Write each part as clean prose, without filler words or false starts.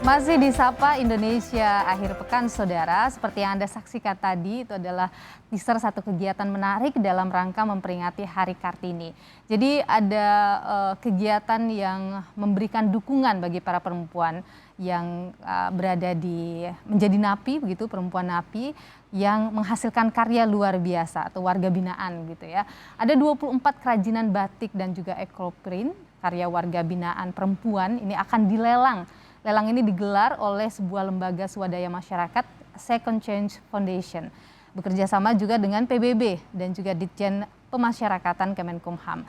Masih di Sapa Indonesia Akhir Pekan, Saudara. Seperti yang Anda saksikan tadi, itu adalah teaser satu kegiatan menarik dalam rangka memperingati Hari Kartini. Jadi ada kegiatan yang memberikan dukungan bagi para perempuan yang berada menjadi napi, begitu, perempuan napi yang menghasilkan karya luar biasa atau warga binaan gitu ya. Ada 24 kerajinan batik dan juga ekoprint karya warga binaan perempuan ini akan dilelang. Lelang ini digelar oleh sebuah lembaga swadaya masyarakat, Second Change Foundation, bekerja sama juga dengan PBB dan juga Ditjen Pemasyarakatan Kemenkumham.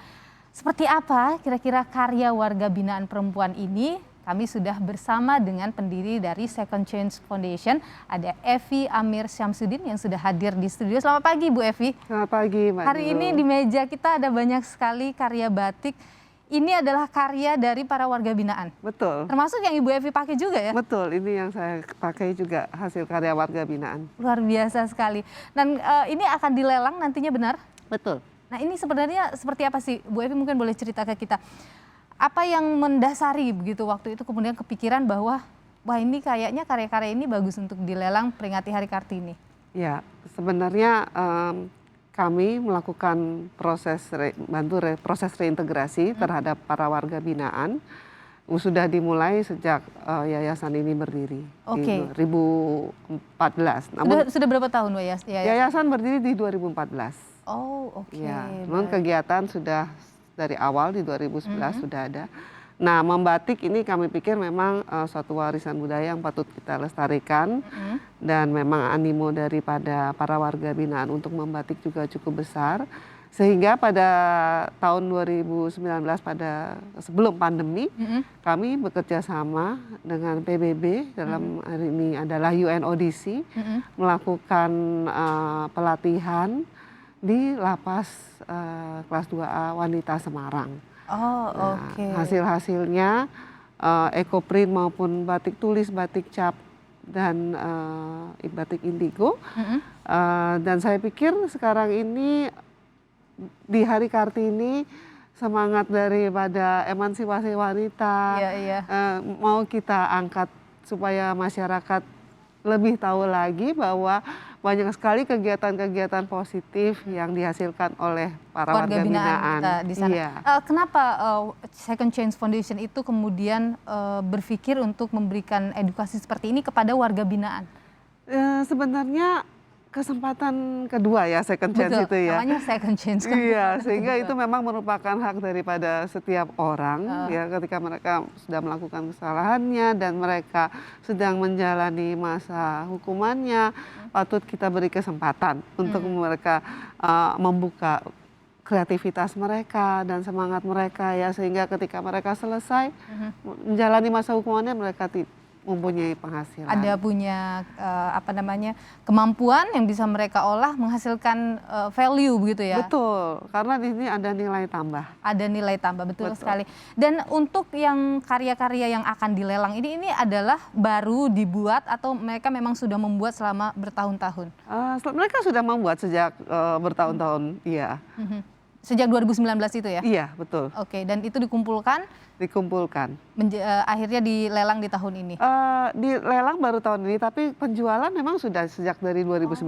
Seperti apa kira-kira karya warga binaan perempuan ini? Kami sudah bersama dengan pendiri dari Second Change Foundation, ada Evi Amir Syamsuddin yang sudah hadir di studio. Selamat pagi Bu Evi. Selamat pagi Mbak. Hari ini di meja kita ada banyak sekali karya batik. Ini adalah karya dari para warga binaan. Betul. Termasuk yang Ibu Evi pakai juga ya? Betul, ini yang saya pakai juga hasil karya warga binaan. Luar biasa sekali. Dan ini akan dilelang nantinya, benar? Betul. Nah, ini sebenarnya seperti apa sih? Bu Evi mungkin boleh cerita ke kita. Apa yang mendasari begitu waktu itu kemudian kepikiran bahwa wah ini kayaknya karya-karya ini bagus untuk dilelang peringati Hari Kartini? Ya, sebenarnya kami melakukan proses reintegrasi terhadap para warga binaan. Sudah dimulai sejak yayasan ini berdiri di 2014. Namun Sudah berapa tahun yayasan berdiri di 2014. Oh, oke. Ya, namun kegiatan sudah dari awal di 2011 sudah ada. Nah, membatik ini kami pikir memang suatu warisan budaya yang patut kita lestarikan dan memang animo daripada para warga binaan untuk membatik juga cukup besar. Sehingga pada tahun 2019 pada sebelum pandemi kami bekerja sama dengan PBB dalam hari ini adalah UNODC melakukan pelatihan di lapas kelas 2A wanita Semarang. Oke. Hasil-hasilnya ekoprint maupun batik tulis, batik cap dan batik indigo. Dan saya pikir sekarang ini di Hari Kartini semangat daripada emansipasi wanita mau kita angkat supaya masyarakat lebih tahu lagi bahwa banyak sekali kegiatan-kegiatan positif yang dihasilkan oleh para warga binaan kita di sana. Iya. Kenapa Second Change Foundation itu kemudian berpikir untuk memberikan edukasi seperti ini kepada warga binaan? Sebenarnya kesempatan kedua ya Second Chance. Betul, itu ya. namanya Second Chance. Iya, sehingga itu memang merupakan hak daripada setiap orang ya ketika mereka sudah melakukan kesalahannya dan mereka sedang menjalani masa hukumannya, patut kita beri kesempatan untuk mereka membuka kreativitas mereka dan semangat mereka ya, sehingga ketika mereka selesai menjalani masa hukumannya mereka mempunyai penghasilan. Ada punya kemampuan yang bisa mereka olah menghasilkan value begitu ya? Betul, karena di sini ada nilai tambah. Ada nilai tambah, betul sekali. Dan untuk yang karya-karya yang akan dilelang ini adalah baru dibuat atau mereka memang sudah membuat selama bertahun-tahun? Mereka sudah membuat sejak bertahun-tahun, iya. Sejak 2019 itu ya? Iya, betul. Oke, dan itu dikumpulkan? Dikumpulkan. Akhirnya dilelang di tahun ini? Dilelang baru tahun ini, tapi penjualan memang sudah sejak dari 2019.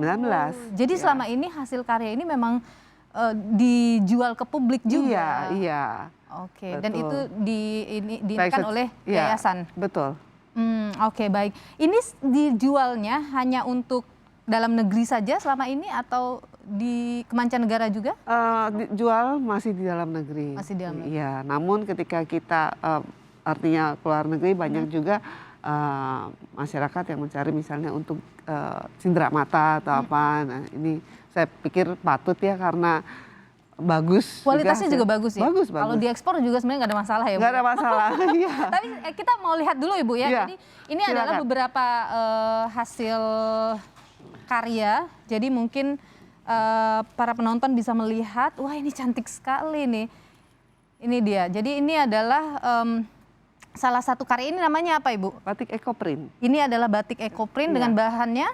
Jadi selama ini hasil karya ini memang dijual ke publik juga? Iya. Oke, dan itu diinkan oleh yayasan? Betul. Oke, baik. Ini dijualnya hanya untuk dalam negeri saja selama ini atau di kemancanegara juga? Dijual masih di dalam negeri. Masih di dalam negeri. Iya, namun ketika kita artinya keluar negeri banyak juga masyarakat yang mencari misalnya untuk cindera mata atau apa. Nah, ini saya pikir patut ya karena bagus. Kualitasnya juga bagus ya? Bagus. Kalau diekspor juga sebenarnya nggak ada masalah ya Bu? Nggak ada masalah, iya. Tapi kita mau lihat dulu Ibu ya. Jadi ini adalah beberapa hasil karya. Jadi mungkin para penonton bisa melihat, wah ini cantik sekali nih. Ini dia. Jadi ini adalah salah satu karya, ini namanya apa Ibu? Batik ekoprint. Ini adalah batik ekoprint dengan bahannya?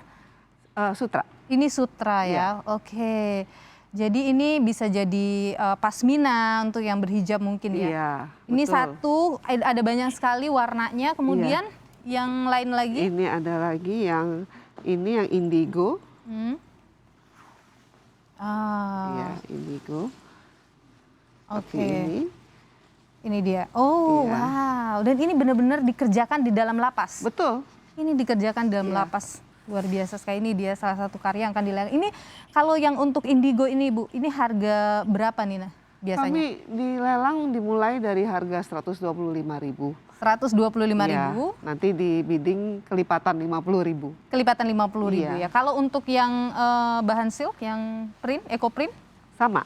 Sutra. Ini sutra ya, oke. Jadi ini bisa jadi pasmina untuk yang berhijab mungkin ya? Iya, Ini betul. satu, ada banyak sekali warnanya, kemudian Yang lain lagi? Ini ada lagi yang indigo. Iya, indigo. Oke. Ini. Ini dia. Oh, Iya. wow. Dan ini benar-benar dikerjakan di dalam lapas. Betul. Ini dikerjakan di dalam lapas. Luar biasa sekali. Ini dia salah satu karya yang akan dilelang. Ini kalau yang untuk indigo ini, Bu, ini harga berapa nih, Nah, biasanya? Kami dilelang dimulai dari harga 125.000. 125.000. Iya, nanti di bidding kelipatan 50.000. Kelipatan 50.000 Iya. ya. Kalau untuk yang bahan silk, yang print, eco print? Sama.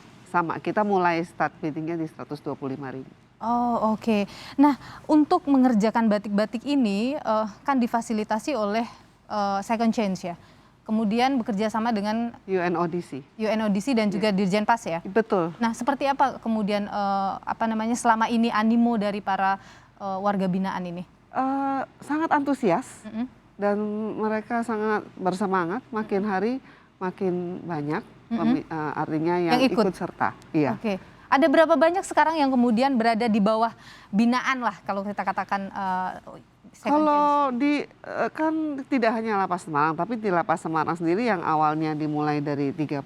Kita mulai start biddingnya di 125.000. Oh, oke. Nah, untuk mengerjakan batik-batik ini kan difasilitasi oleh Second Change ya. Kemudian bekerja sama dengan UNODC. UNODC dan juga Dirjen Pas ya. Betul. Nah, seperti apa kemudian selama ini animo dari para warga binaan ini? Sangat antusias dan mereka sangat bersemangat. Makin hari makin banyak. Artinya yang ikut serta. Iya. Oke. Ada berapa banyak sekarang yang kemudian berada di bawah binaan lah kalau kita katakan Second Change? Kan tidak hanya Lapas Semarang, tapi di Lapas Semarang sendiri yang awalnya dimulai dari 33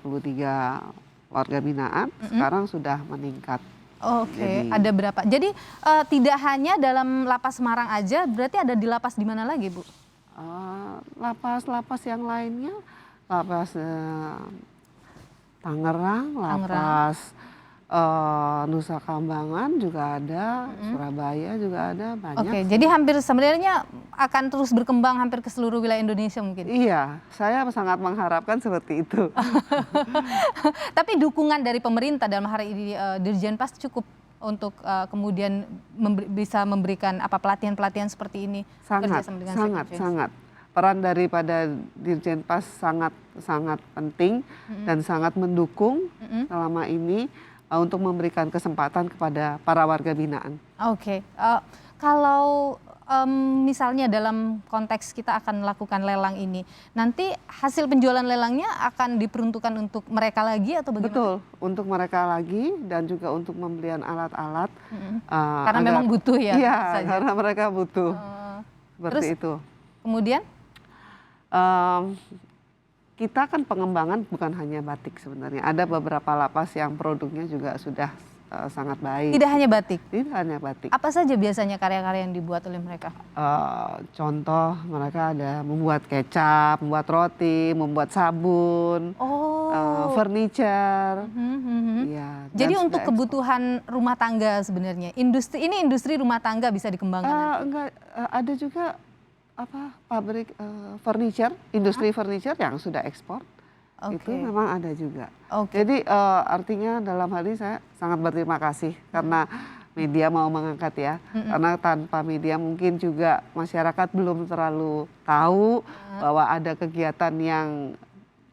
warga binaan, sekarang sudah meningkat. Oke, ada berapa? Jadi tidak hanya dalam Lapas Semarang aja, berarti ada di lapas di mana lagi, Bu? Lapas-lapas yang lainnya, Lapas Tangerang, Lapas Nusa Kambangan juga ada, Surabaya juga ada, banyak. Oke, jadi hampir sebenarnya akan terus berkembang hampir ke seluruh wilayah Indonesia mungkin? Iya, saya sangat mengharapkan seperti itu. Tapi dukungan dari pemerintah dalam hari ini Dirjen Pas cukup untuk kemudian bisa memberikan pelatihan-pelatihan seperti ini? Sangat. Peran daripada Dirjen Pas sangat penting dan sangat mendukung selama ini untuk memberikan kesempatan kepada para warga binaan. Oke. Kalau misalnya dalam konteks kita akan melakukan lelang ini, nanti hasil penjualan lelangnya akan diperuntukkan untuk mereka lagi atau bagaimana? Betul, untuk mereka lagi dan juga untuk pembelian alat-alat. Karena memang butuh ya? Iya, karena mereka butuh. Seperti itu. Kemudian? Kita kan pengembangan bukan hanya batik sebenarnya. Ada beberapa lapas yang produknya juga sudah sangat baik. Tidak hanya batik? Tidak hanya batik. Apa saja biasanya karya-karya yang dibuat oleh mereka? Contoh mereka ada membuat kecap, membuat roti, membuat sabun, furniture. Ya, jadi untuk kebutuhan rumah tangga sebenarnya, industri rumah tangga bisa dikembangkan? Enggak, ada juga pabrik furniture, industri furniture yang sudah ekspor. Itu memang ada juga. Jadi artinya dalam hal ini saya sangat berterima kasih karena media mau mengangkat ya. Karena tanpa media mungkin juga masyarakat belum terlalu tahu bahwa ada kegiatan yang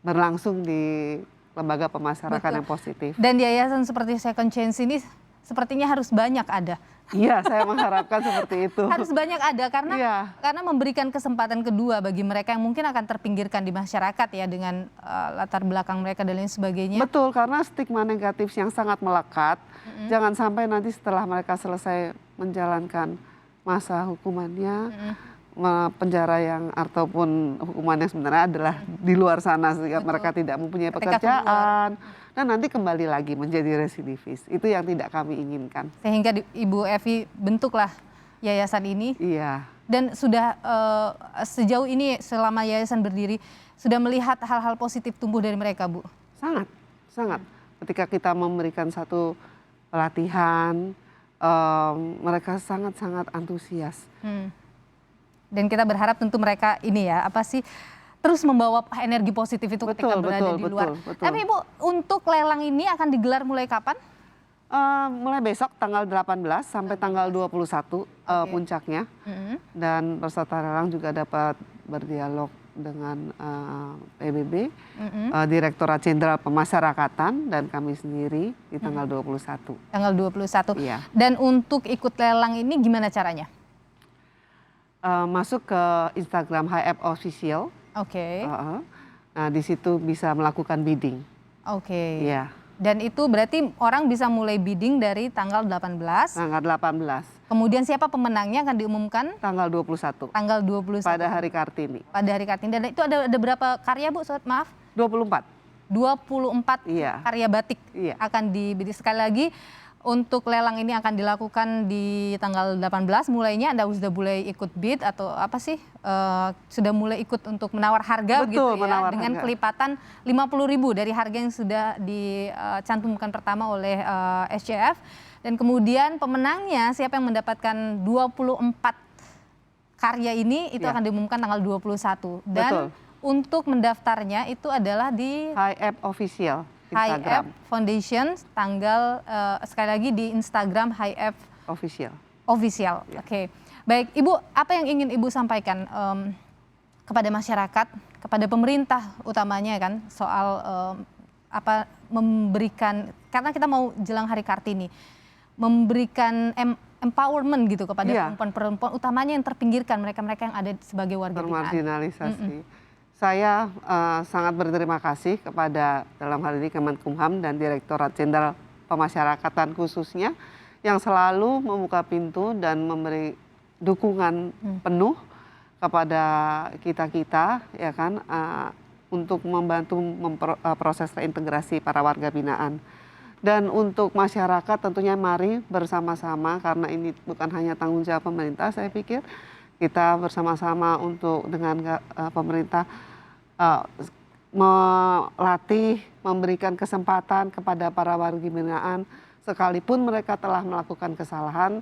berlangsung di lembaga pemasyarakatan yang positif. Dan yayasan seperti Second Chance ini sepertinya harus banyak ada. Iya, saya mengharapkan seperti itu. Harus banyak ada karena memberikan kesempatan kedua bagi mereka yang mungkin akan terpinggirkan di masyarakat ya dengan latar belakang mereka dan lain sebagainya. Betul, karena stigma negatif yang sangat melekat. Jangan sampai nanti setelah mereka selesai menjalankan masa hukumannya, penjara yang ataupun hukuman yang sebenarnya adalah di luar sana sehingga mereka tidak mempunyai pekerjaan. Dan nanti kembali lagi menjadi residivis. Itu yang tidak kami inginkan. Sehingga Ibu Evi bentuklah yayasan ini. Iya. Dan sudah sejauh ini selama yayasan berdiri, sudah melihat hal-hal positif tumbuh dari mereka, Bu? Sangat. Ketika kita memberikan satu pelatihan, mereka sangat-sangat antusias. Dan kita berharap tentu mereka ini terus membawa energi positif itu ketika berada di luar. Tapi Ibu, untuk lelang ini akan digelar mulai kapan? Mulai besok tanggal 18 sampai tanggal 21 puncaknya. Dan peserta lelang juga dapat berdialog dengan PBB, Direktorat Jenderal Pemasyarakatan, dan kami sendiri di tanggal 21. Tanggal 21. Iya. Dan untuk ikut lelang ini gimana caranya? Masuk ke Instagram HF Official. Oke. Nah, di situ bisa melakukan bidding. Oke. Iya. Dan itu berarti orang bisa mulai bidding dari tanggal 18. Tanggal 18. Kemudian siapa pemenangnya akan diumumkan? Tanggal 21. Tanggal 21. Pada hari Kartini. Pada hari Kartini. Dan itu ada berapa karya Bu? Maaf. 24. 24 Iya. karya batik Iya. akan dibidik. Sekali lagi untuk lelang ini akan dilakukan di tanggal 18 mulainya. Anda sudah mulai ikut bid atau apa sih? Sudah mulai ikut untuk menawar harga. Betul, gitu ya, menawar dengan harga. kelipatan 50.000 dari harga yang sudah dicantumkan pertama oleh SCF. Dan kemudian pemenangnya siapa yang mendapatkan 24 karya ini itu Ya. akan diumumkan tanggal 21. Dan Betul. untuk mendaftarnya itu adalah di HiApp Official HiApp Instagram. Foundation, tanggal sekali lagi di Instagram HiApp Official. Official. Ya. Oke, baik Ibu, apa yang ingin Ibu sampaikan kepada masyarakat, kepada pemerintah utamanya kan soal apa memberikan, karena kita mau jelang Hari Kartini, memberikan empowerment gitu kepada Iya. perempuan-perempuan utamanya yang terpinggirkan, mereka-mereka yang ada sebagai warga binaan. Termarginalisasi. Saya sangat berterima kasih kepada dalam hal ini Kemenkumham dan Direktorat Jenderal Pemasyarakatan khususnya yang selalu membuka pintu dan memberi dukungan penuh kepada kita-kita ya kan untuk membantu proses reintegrasi para warga binaan. Dan untuk masyarakat tentunya mari bersama-sama karena ini bukan hanya tanggung jawab pemerintah, saya pikir kita bersama-sama untuk dengan pemerintah melatih, memberikan kesempatan kepada para warga binaan sekalipun mereka telah melakukan kesalahan,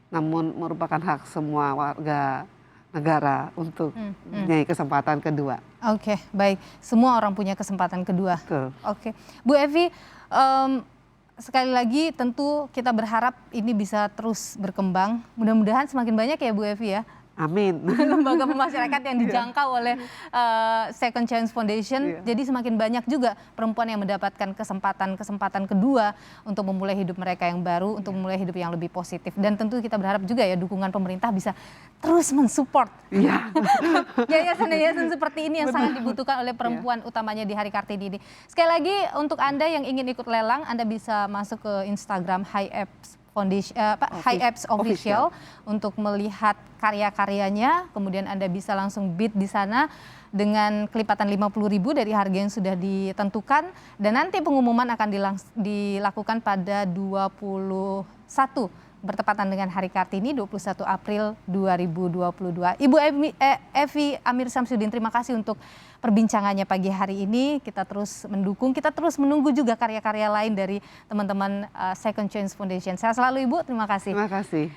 namun merupakan hak semua warga negara untuk mempunyai kesempatan kedua. Oke, baik. Semua orang punya kesempatan kedua. Betul. Oke, Bu Evi, sekali lagi tentu kita berharap ini bisa terus berkembang. Mudah-mudahan semakin banyak ya Bu Evi ya. Amin. Lembaga pemasyarakat yang dijangkau oleh Second Chance Foundation. Iya. Jadi semakin banyak juga perempuan yang mendapatkan kesempatan kedua untuk memulai hidup mereka yang baru, untuk memulai hidup yang lebih positif. Dan tentu kita berharap juga ya dukungan pemerintah bisa terus mensupport Iya. yayasan-yayasan seperti ini yang sangat dibutuhkan oleh perempuan utamanya di Hari Kartini ini. Sekali lagi untuk Anda yang ingin ikut lelang, Anda bisa masuk ke Instagram HiApp Foundation, HiApp Official untuk melihat karya-karyanya. Kemudian Anda bisa langsung bid di sana dengan kelipatan 50.000 dari harga yang sudah ditentukan. Dan nanti pengumuman akan dilakukan pada 21 bertepatan dengan Hari Kartini 21 April 2022. Ibu Evi Amir Samsudin, terima kasih untuk perbincangannya pagi hari ini. Kita terus mendukung, kita terus menunggu juga karya-karya lain dari teman-teman Second Chance Foundation. Sehat selalu Ibu, terima kasih. Terima kasih.